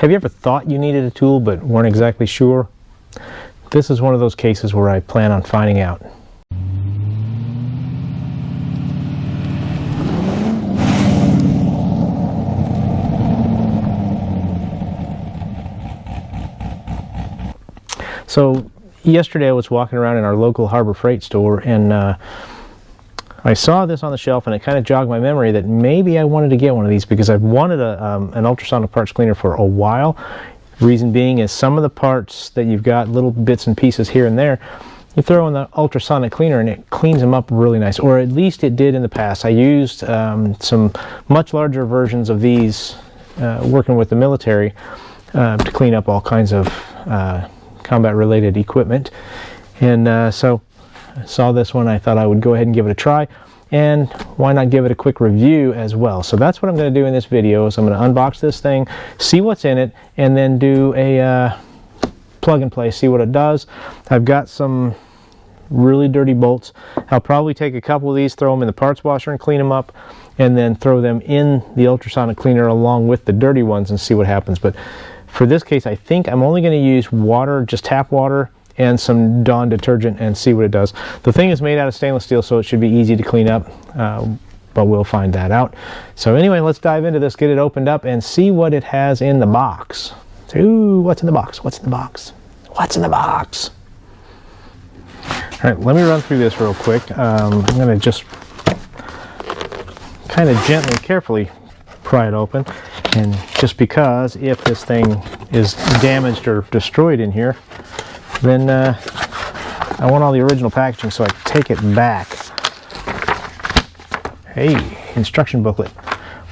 Have you ever thought you needed a tool but weren't exactly sure? This is one of those cases where I plan on finding out. So yesterday I was walking around in our local Harbor Freight store, and I saw this on the shelf, and it kind of jogged my memory that maybe I wanted to get one of these because I've wanted an ultrasonic parts cleaner for a while. Reason being is some of the parts that you've got little bits and pieces here and there, you throw in the ultrasonic cleaner and it cleans them up really nice, or at least it did in the past. I used some much larger versions of these working with the military to clean up all kinds of combat related equipment, and so I saw this one. I thought I would go ahead and give it a try, and why not give it a quick review as well. So that's what I'm going to do in this video. Is I'm going to unbox this thing, see what's in it, and then do a plug and play, see what it does. I've got some really dirty bolts. I'll probably take a couple of these, throw them in the parts washer and clean them up, and then throw them in the ultrasonic cleaner along with the dirty ones and see what happens. But for this case, I think I'm only going to use water, just tap water, and some Dawn detergent, and see what it does. The thing is made out of stainless steel, so it should be easy to clean up, but we'll find that out. So anyway, let's dive into this, get it opened up, and see what it has in the box. Ooh, what's in the box? What's in the box? What's in the box? All right, let me run through this real quick. I'm going to just kind of gently, carefully pry it open. And just because if this thing is damaged or destroyed in here, then I want all the original packaging, so I take it back. Hey, instruction booklet.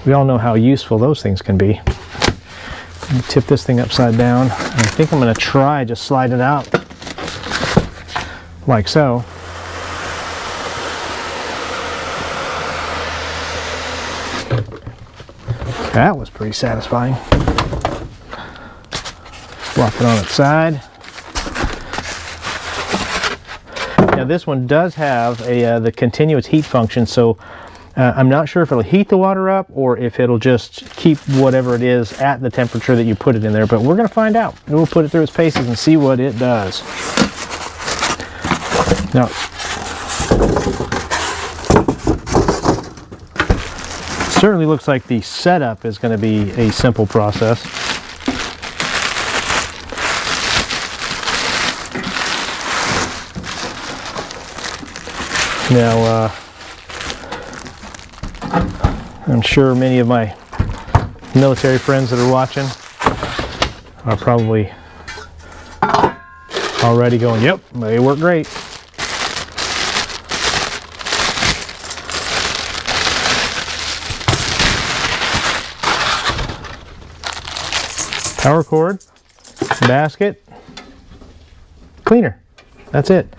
We all know how useful those things can be. Let me tip this thing upside down. I think I'm going to try just slide it out like so. That was pretty satisfying. Flop it on its side. Now this one does have the continuous heat function, so I'm not sure if it'll heat the water up or if it'll just keep whatever it is at the temperature that you put it in there, but we're going to find out. We'll put it through its paces and see what it does. Now, certainly looks like the setup is going to be a simple process. Now, I'm sure many of my military friends that are watching are probably already going, yep, they work great. Power cord, basket, cleaner. That's it.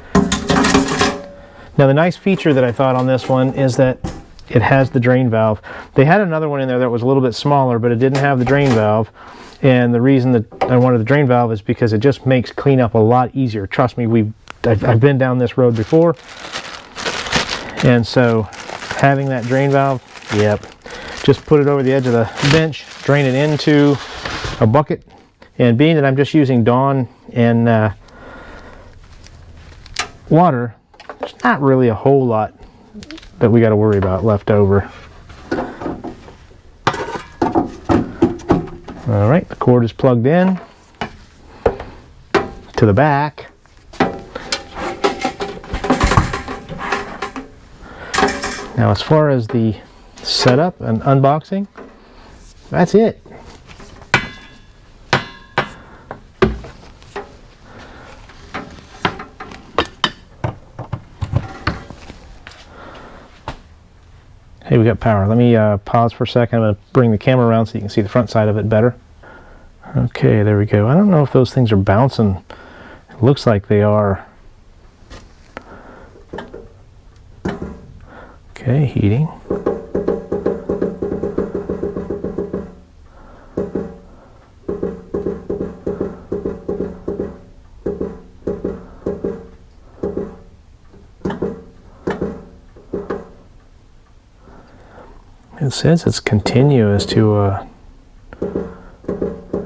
Now the nice feature that I thought on this one is that it has the drain valve. They had another one in there that was a little bit smaller, but it didn't have the drain valve. And the reason that I wanted the drain valve is because it just makes cleanup a lot easier. Trust me, I've been down this road before. And so having that drain valve, yep. Just put it over the edge of the bench, drain it into a bucket, and being that I'm just using Dawn and water, there's not really a whole lot that we got to worry about left over. All right, the cord is plugged in to the back. Now as far as the setup and unboxing, that's it. Hey, we got power. Let me pause for a second. I'm going to bring the camera around so you can see the front side of it better. Okay, there we go. I don't know if those things are bouncing. It looks like they are. Okay, heating. It says it's continuous to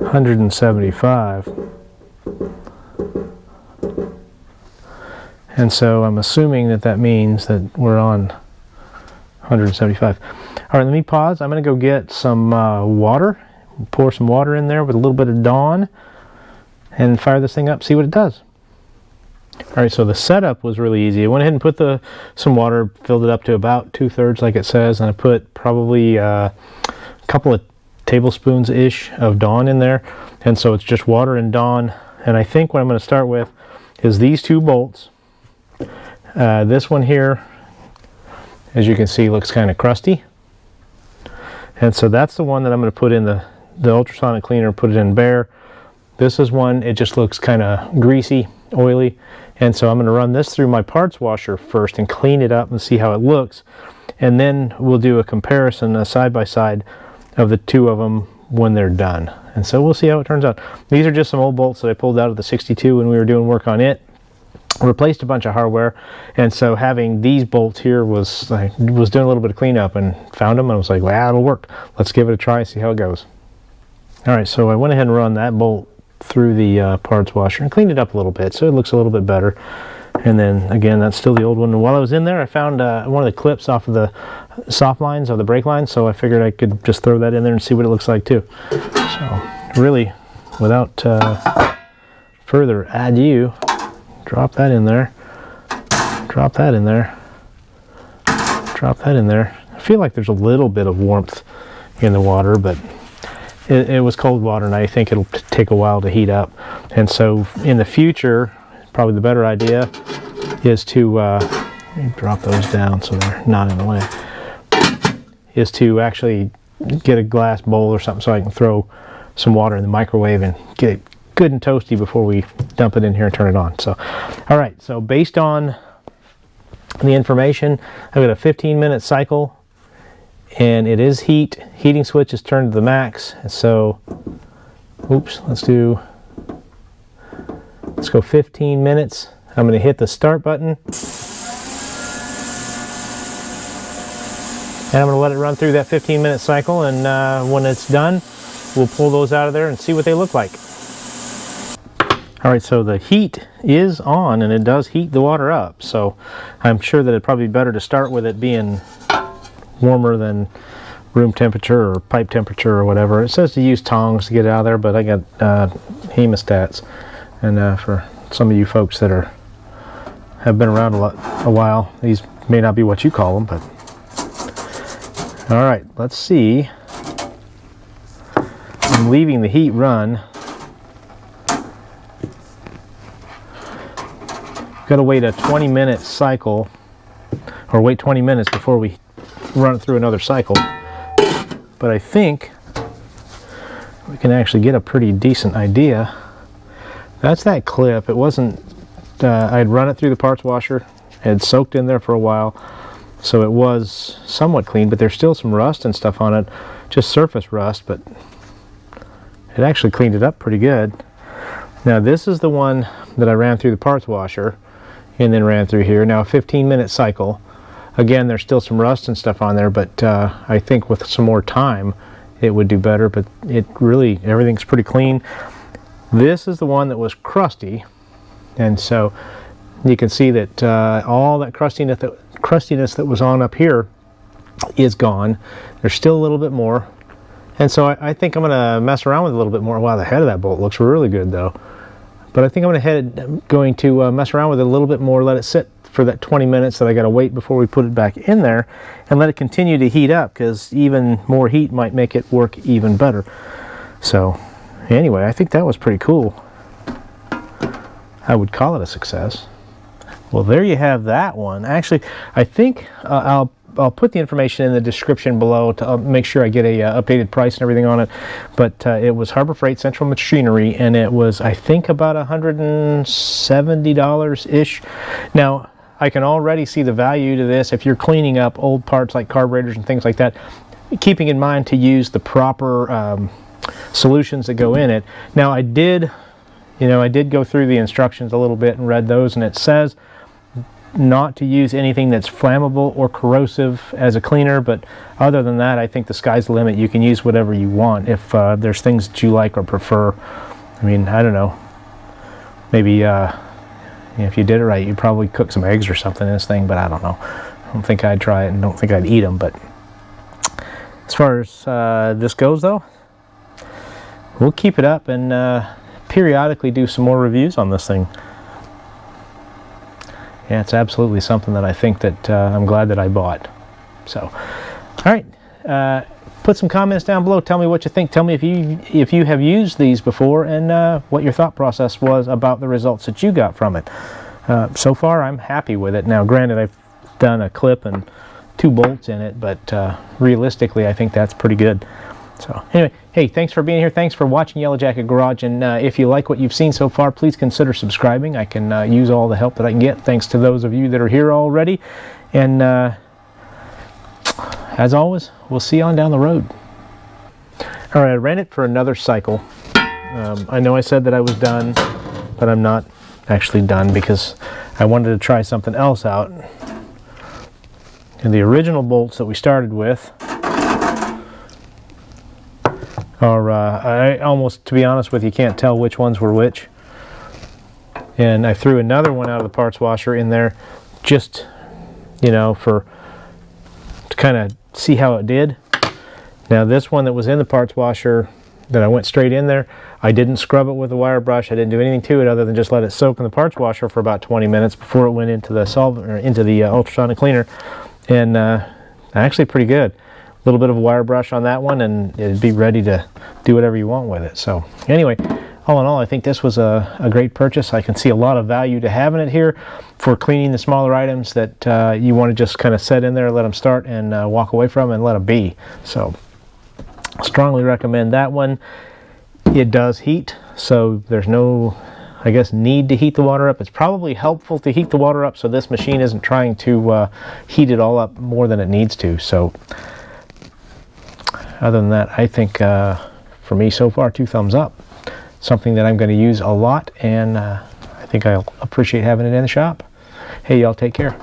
175. And so I'm assuming that that means that we're on 175. All right, let me pause. I'm going to go get some water, pour some water in there with a little bit of Dawn, and fire this thing up, see what it does. All right, so the setup was really easy. I went ahead and put some water, filled it up to about 2/3 like it says, and I put probably a couple of tablespoons-ish of Dawn in there. And so it's just water and Dawn. And I think what I'm going to start with is these two bolts. This one here, as you can see, looks kind of crusty. And so that's the one that I'm going to put in the ultrasonic cleaner, put it in bare. This is one, it just looks kind of greasy, oily. And so I'm going to run this through my parts washer first and clean it up and see how it looks. And then we'll do a comparison, a side-by-side of the two of them when they're done. And so we'll see how it turns out. These are just some old bolts that I pulled out of the 62 when we were doing work on it. Replaced a bunch of hardware, and so having these bolts here was doing a little bit of cleanup and found them and I was like, wow, it'll work. Let's give it a try and see how it goes. All right, so I went ahead and run that bolt through the parts washer and cleaned it up a little bit so it looks a little bit better. And then again, that's still the old one. And while I was in there, I found one of the clips off of the soft lines of the brake lines, so I figured I could just throw that in there and see what it looks like too. So really, without further ado, drop that in there, drop that in there, drop that in there. I feel like there's a little bit of warmth in the water, but it was cold water and I think it'll take a while to heat up. And so in the future, probably the better idea is to, let me drop those down so they're not in the way, is to actually get a glass bowl or something so I can throw some water in the microwave and get it good and toasty before we dump it in here and turn it on. So, all right, so based on the information, I've got a 15-minute cycle and it is heating switch is turned to the max. And so, oops, let's go 15 minutes. I'm going to hit the start button and I'm going to let it run through that 15-minute cycle, and when it's done, we'll pull those out of there and see what they look like. All right, so the heat is on and it does heat the water up. So I'm sure that it'd probably be better to start with it being warmer than room temperature or pipe temperature or whatever. It says to use tongs to get it out of there, but I got hemostats. And for some of you folks that have been around a while, these may not be what you call them, but all right, let's see. I'm leaving the heat run. Got to wait a 20-minute cycle, or wait 20 minutes before we run it through another cycle. But I think we can actually get a pretty decent idea. That's that clip. It wasn't, I had run it through the parts washer. It had soaked in there for a while, so it was somewhat clean, but there's still some rust and stuff on it, just surface rust, but it actually cleaned it up pretty good. Now this is the one that I ran through the parts washer and then ran through here. Now a 15-minute cycle. Again, there's still some rust and stuff on there, but I think with some more time it would do better, but it really, everything's pretty clean. This is the one that was crusty, and so you can see that all that crustiness that was on up here is gone. There's still a little bit more, and so I think I'm going to mess around with it a little bit more. Wow, the head of that bolt looks really good though. But I think I'm going to mess around with it a little bit more, let it sit for that 20 minutes that I got to wait before we put it back in there, and let it continue to heat up, because even more heat might make it work even better. So anyway, I think that was pretty cool. I would call it a success. Well, there you have that one. Actually, I think I'll put the information in the description below to make sure I get a updated price and everything on it. But it was Harbor Freight Central Machinery, and it was, I think, about $170-ish. Now, I can already see the value to this if you're cleaning up old parts like carburetors and things like that, keeping in mind to use the proper solutions that go in it. Now, I did go through the instructions a little bit and read those, and it says not to use anything that's flammable or corrosive as a cleaner, but other than that, I think the sky's the limit. You can use whatever you want if there's things that you like or prefer. I mean, I don't know. Maybe if you did it right, you'd probably cook some eggs or something in this thing, but I don't know. I don't think I'd try it and don't think I'd eat them. But as far as this goes, though, we'll keep it up and periodically do some more reviews on this thing. Yeah, it's absolutely something that I think that I'm glad that I bought. So, all right, put some comments down below. Tell me what you think. Tell me if you have used these before and what your thought process was about the results that you got from it. So far, I'm happy with it. Now, granted, I've done a clip and 2 bolts in it, but realistically, I think that's pretty good. So anyway, hey, thanks for being here. Thanks for watching Yellow Jacket Garage. And if you like what you've seen so far, please consider subscribing. I can use all the help that I can get, thanks to those of you that are here already. And as always, we'll see you on down the road. All right, I ran it for another cycle. I know I said that I was done, but I'm not actually done because I wanted to try something else out. And the original bolts that we started with are, I almost, to be honest with you, can't tell which ones were which. And I threw another one out of the parts washer in there just, you know, to kind of see how it did. Now this one that was in the parts washer that I went straight in there, I didn't scrub it with a wire brush. I didn't do anything to it other than just let it soak in the parts washer for about 20 minutes before it went into the solvent, or into the ultrasonic cleaner. And actually pretty good. A little bit of a wire brush on that one and it'd be ready to do whatever you want with it. So anyway, all in all, I think this was a great purchase. I can see a lot of value to having it here for cleaning the smaller items that you want to just kind of set in there, let them start, and walk away from and let them be. So strongly recommend that one. It does heat, so there's no, I guess, need to heat the water up. It's probably helpful to heat the water up so this machine isn't trying to heat it all up more than it needs to. So other than that, I think for me so far, 2 thumbs up. Something that I'm going to use a lot, and I think I'll appreciate having it in the shop. Hey, y'all, take care.